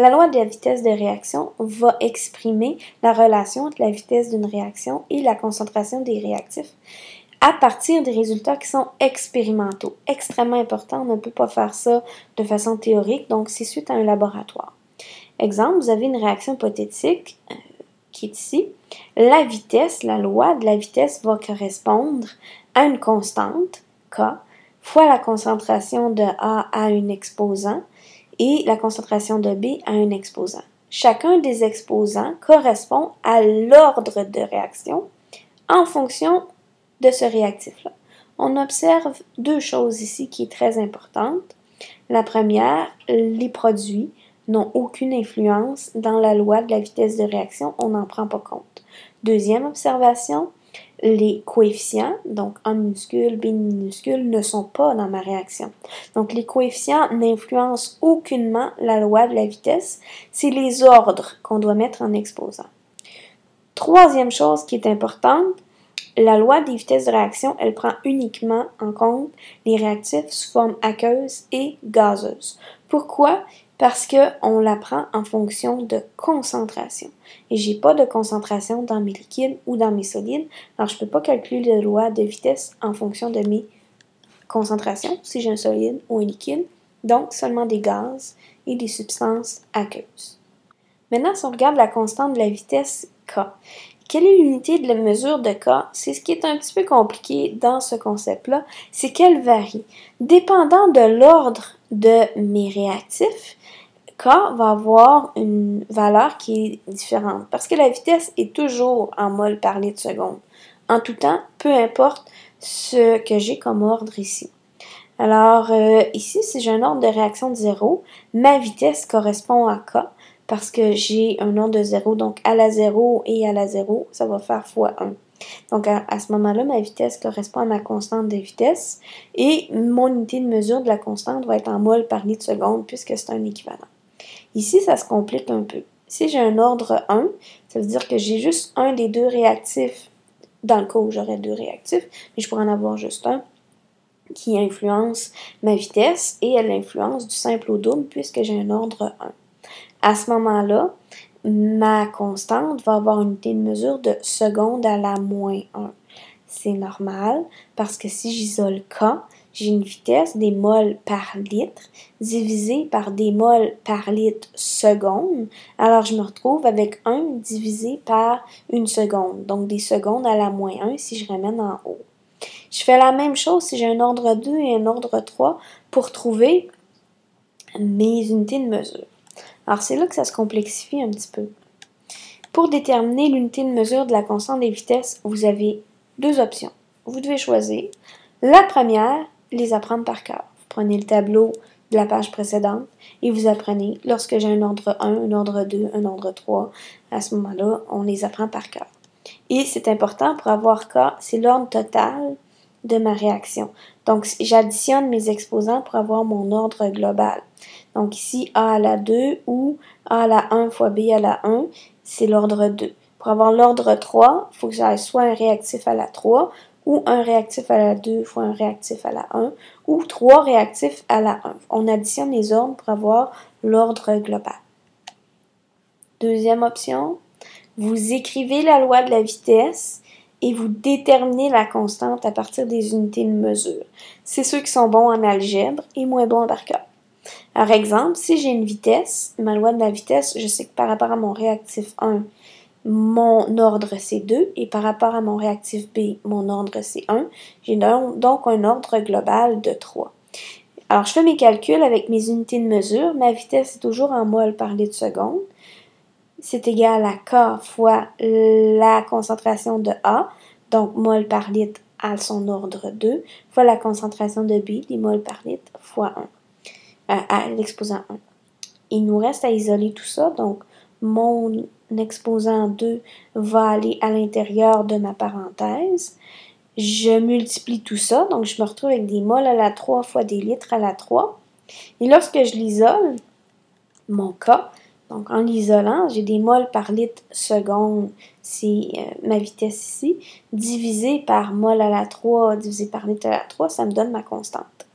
La loi de la vitesse de réaction va exprimer la relation entre la vitesse d'une réaction et la concentration des réactifs à partir des résultats qui sont expérimentaux. Extrêmement important, on ne peut pas faire ça de façon théorique, donc c'est suite à un laboratoire. Exemple, vous avez une réaction hypothétique qui est ici. La vitesse, la loi de la vitesse va correspondre à une constante, K, fois la concentration de A à un exposant et la concentration de B à un exposant. Chacun des exposants correspond à l'ordre de réaction en fonction de ce réactif-là. On observe deux choses ici qui est très importante. La première, les produits n'ont aucune influence dans la loi de la vitesse de réaction, on n'en prend pas compte. Deuxième observation, les coefficients, donc A minuscule, B minuscule, ne sont pas dans ma réaction. Donc les coefficients n'influencent aucunement la loi de la vitesse, c'est les ordres qu'on doit mettre en exposant. Troisième chose qui est importante, la loi des vitesses de réaction, elle prend uniquement en compte les réactifs sous forme aqueuse et gazeuse. Pourquoi? Parce qu'on la prend en fonction de concentration. Et j'ai pas de concentration dans mes liquides ou dans mes solides, alors je peux pas calculer la loi de vitesse en fonction de mes concentrations, si j'ai un solide ou un liquide, donc seulement des gaz et des substances aqueuses. Maintenant, si on regarde la constante de la vitesse K, quelle est l'unité de la mesure de K? C'est ce qui est un petit peu compliqué dans ce concept-là, c'est qu'elle varie. Dépendant de l'ordre de mes réactifs, K va avoir une valeur qui est différente parce que la vitesse est toujours en mol par litre seconde. En tout temps, peu importe ce que j'ai comme ordre ici. Alors, ici, si j'ai un ordre de réaction de 0, ma vitesse correspond à K. Parce que j'ai un ordre de 0, donc à la 0 et à la 0, ça va faire fois 1. Donc à ce moment-là, ma vitesse correspond à ma constante de vitesse et mon unité de mesure de la constante va être en mol par litre seconde puisque c'est un équivalent. Ici, ça se complique un peu. Si j'ai un ordre 1, ça veut dire que j'ai juste un des deux réactifs, dans le cas où j'aurais deux réactifs, mais je pourrais en avoir juste un, qui influence ma vitesse et elle influence du simple au double puisque j'ai un ordre 1. À ce moment-là, ma constante va avoir une unité de mesure de seconde à la moins 1. C'est normal parce que si j'isole K, j'ai une vitesse des moles par litre divisé par des moles par litre seconde. Alors, je me retrouve avec 1 divisé par une seconde. Donc, des secondes à la moins 1 si je ramène en haut. Je fais la même chose si j'ai un ordre 2 et un ordre 3 pour trouver mes unités de mesure. Alors, c'est là que ça se complexifie un petit peu. Pour déterminer l'unité de mesure de la constante des vitesses, vous avez deux options. Vous devez choisir. La première, les apprendre par cœur. Vous prenez le tableau de la page précédente et vous apprenez lorsque j'ai un ordre 1, un ordre 2, un ordre 3. À ce moment-là, on les apprend par cœur. Et c'est important pour avoir K, c'est l'ordre total de ma réaction. Donc, j'additionne mes exposants pour avoir mon ordre global. Donc ici, A à la 2 ou A à la 1 fois B à la 1, c'est l'ordre 2. Pour avoir l'ordre 3, il faut que j'aille soit un réactif à la 3 ou un réactif à la 2 fois un réactif à la 1 ou 3 réactifs à la 1. On additionne les ordres pour avoir l'ordre global. Deuxième option, vous écrivez la loi de la vitesse et vous déterminez la constante à partir des unités de mesure. C'est ceux qui sont bons en algèbre et moins bons par cœur. Par exemple, si j'ai une vitesse, ma loi de la vitesse, je sais que par rapport à mon réactif 1, mon ordre c'est 2 et par rapport à mon réactif B, mon ordre c'est 1. J'ai donc un ordre global de 3. Alors, je fais mes calculs avec mes unités de mesure. Ma vitesse est toujours en mol par litre seconde. C'est égal à K fois la concentration de A, donc mol par litre à son ordre 2, fois la concentration de B, les mols par litre, fois 1, à l'exposant 1. Il nous reste à isoler tout ça, donc mon exposant 2 va aller à l'intérieur de ma parenthèse. Je multiplie tout ça, donc je me retrouve avec des mols à la 3 fois des litres à la 3. Et lorsque je l'isole, mon K, donc en l'isolant, j'ai des mols par litre seconde, c'est ma vitesse ici, divisé par mol à la 3, divisé par litre à la 3, ça me donne ma constante.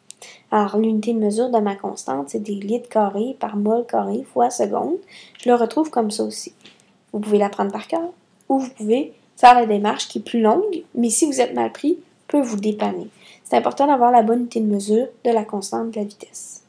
Alors, l'unité de mesure de ma constante, c'est des litres carrés par mol carré fois seconde. Je le retrouve comme ça aussi. Vous pouvez l'apprendre par cœur ou vous pouvez faire la démarche qui est plus longue, mais si vous êtes mal pris, peut vous dépanner. C'est important d'avoir la bonne unité de mesure de la constante de la vitesse.